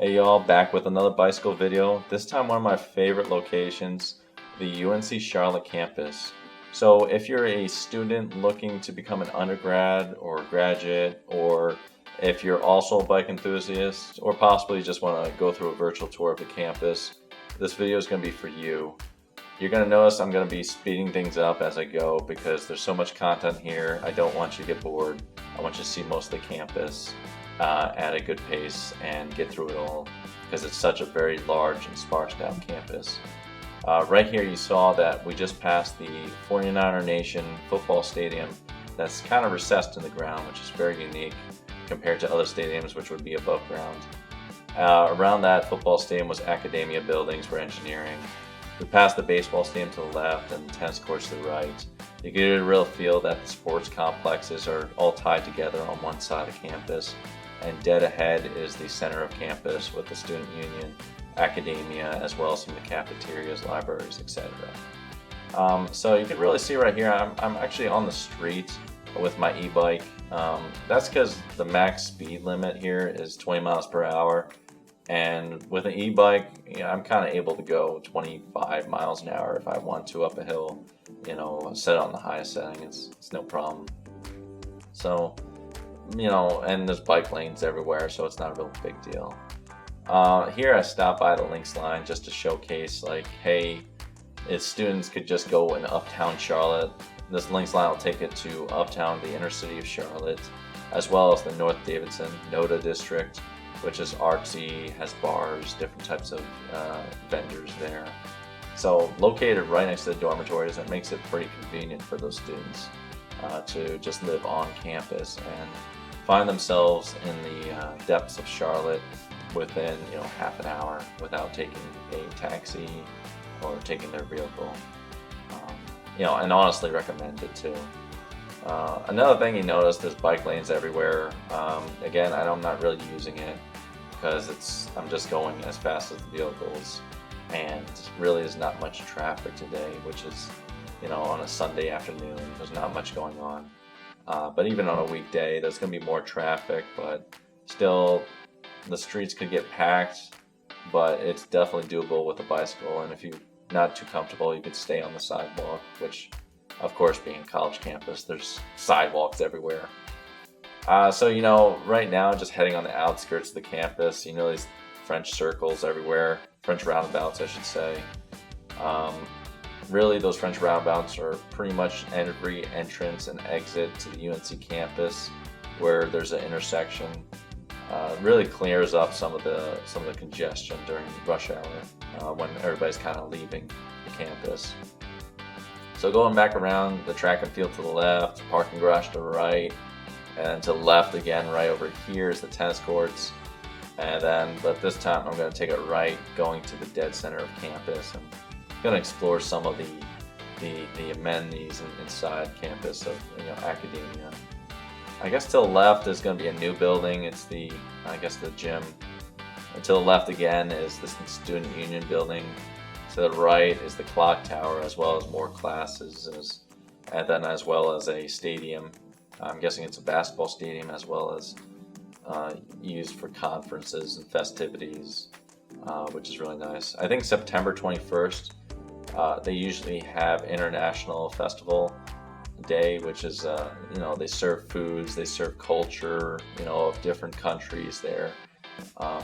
Hey y'all, back with another bicycle video. This time one of my favorite locations, the UNC Charlotte campus. So if you're a student looking to become an undergrad or graduate, or if you're also a bike enthusiast, or possibly just want to go through a virtual tour of the campus, this video is going to be for you. You're going to notice I'm going to be speeding things up as I go because there's so much content here. I don't want you to get bored. I want you to see most of the campus at a good pace and get through it all because it's such a very large and sparsed out campus. Right here you saw that we just passed the 49er Nation football stadium that's kind of recessed in the ground, which is very unique compared to other stadiums which would be above ground. Around that football stadium was academia buildings for engineering. We passed the baseball stadium to the left and the tennis courts to the right. You get a real feel that the sports complexes are all tied together on one side of campus, and dead ahead is the center of campus with the student union, academia, as well as some of the cafeterias, libraries, etc. So you can really see right here, I'm actually on the street with my e-bike. That's because the max speed limit here is 20 miles per hour. And with an e-bike, I'm kind of able to go 25 miles an hour if I want to up a hill, set it on the highest setting, it's no problem. So, and there's bike lanes everywhere, so it's not a real big deal. Here I stopped by the Links line just to showcase, hey, if students could just go in uptown Charlotte, this Links line will take it to uptown, the inner city of Charlotte, as well as the North Davidson NODA district, which is artsy, has bars, different types of vendors there. So located right next to the dormitories, that makes it pretty convenient for those students to just live on campus and find themselves in the depths of Charlotte within half an hour without taking a taxi or taking their vehicle. And honestly recommend it too. Another thing you notice, there's bike lanes everywhere. Again, I'm not really using it because I'm just going as fast as the vehicles, and really there's not much traffic today, which is, on a Sunday afternoon, there's not much going on. But even on a weekday, there's going to be more traffic, but still the streets could get packed, but it's definitely doable with a bicycle. And if you're not too comfortable, you could stay on the sidewalk, which, of course, being a college campus, there's sidewalks everywhere. So, right now, just heading on the outskirts of the campus, these French circles everywhere, French roundabouts, I should say. Really, those French roundabouts are pretty much every entrance and exit to the UNC campus where there's an intersection. Really clears up some of the congestion during rush hour when everybody's kind of leaving the campus. So going back around, the track and field to the left, the parking garage to the right, and to the left again, right over here is the tennis courts. But this time I'm going to take it right, going to the dead center of campus, and going to explore some of the amenities inside campus of academia. I guess to the left is going to be a new building. It's the gym. And to the left again is the student union building. To the right is the clock tower, as well as more classes, and then as well as a stadium. I'm guessing it's a basketball stadium, as well as used for conferences and festivities, which is really nice. I think September 21st, they usually have International Festival Day, which is, they serve foods, they serve culture, of different countries there.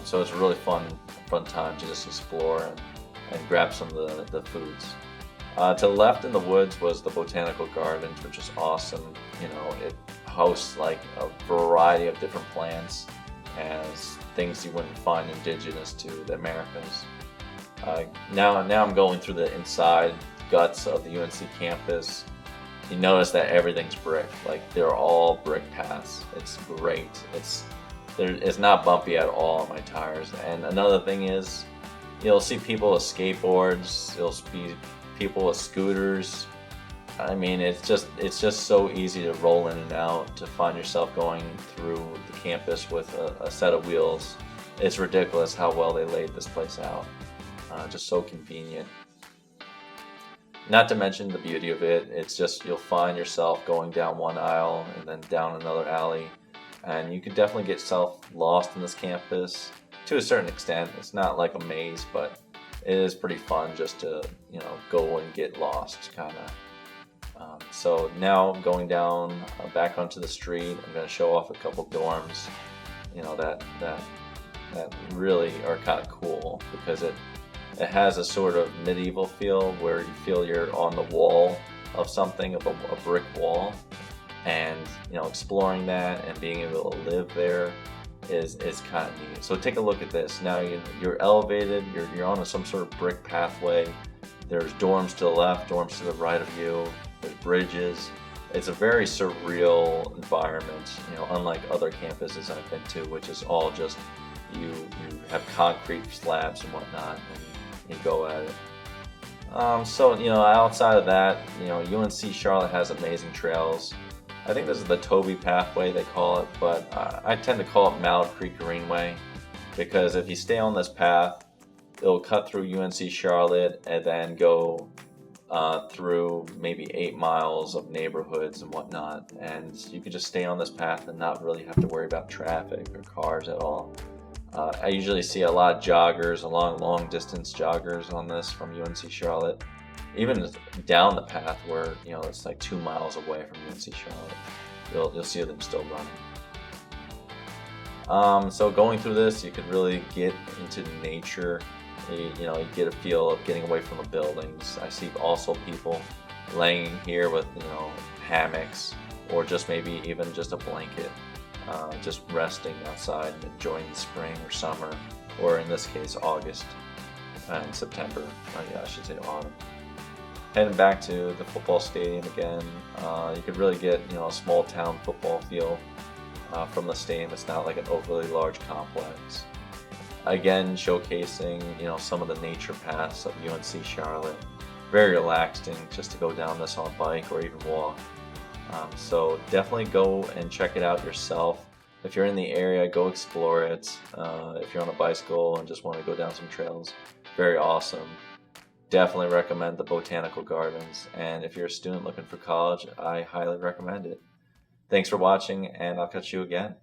So it's a really fun time to just explore and grab some of the foods. To the left in the woods was the Botanical Gardens, which is awesome. It hosts a variety of different plants as things you wouldn't find indigenous to the Americas. Now I'm going through the inside guts of the UNC campus. You notice that everything's brick. They're all brick paths. It's great. It's not bumpy at all on my tires. And another thing is, you'll see people with skateboards. You'll see people with scooters. I mean, it's just so easy to roll in and out, to find yourself going through the campus with a set of wheels. It's ridiculous how well they laid this place out. Just so convenient. Not to mention the beauty of it, it's just you'll find yourself going down one aisle and then down another alley, and you could definitely get yourself lost in this campus. to a certain extent. It's not like a maze, but it is pretty fun just to, go and get lost, kind of. So now going down back onto the street, I'm going to show off a couple dorms, that really are kind of cool, because it has a sort of medieval feel where you feel you're on the wall of something, of a brick wall, and exploring that and being able to live there is kind of neat. So take a look at this. Now you're elevated, you're on some sort of brick pathway. There's dorms to the left, dorms to the right of you. There's bridges. It's a very surreal environment, unlike other campuses I've been to, which is all just you have concrete slabs and whatnot, and you go at it. So outside of that, UNC Charlotte has amazing trails. I think this is the Toby pathway they call it, but I tend to call it Mallard Creek Greenway, because if you stay on this path, it'll cut through UNC Charlotte and then go through maybe 8 miles of neighborhoods and whatnot, and you can just stay on this path and not really have to worry about traffic or cars at all. I usually see a lot of joggers, long distance joggers on this from UNC Charlotte, even down the path where it's like 2 miles away from UNC Charlotte. You'll see them still running. So going through this, you could really get into nature. You get a feel of getting away from the buildings. I see also people laying here with hammocks, or just maybe even just a blanket, just resting outside and enjoying the spring or summer, or in this case August and September. I should say autumn. Heading back to the football stadium again, you could really get a small town football feel from the stadium. It's not like an overly large complex. Again, showcasing some of the nature paths of UNC Charlotte. Very relaxing just to go down this on a bike or even walk. So definitely go and check it out yourself. If you're in the area, go explore it. If you're on a bicycle and just want to go down some trails, very awesome. Definitely recommend the Botanical Gardens. And if you're a student looking for college, I highly recommend it. Thanks for watching, and I'll catch you again.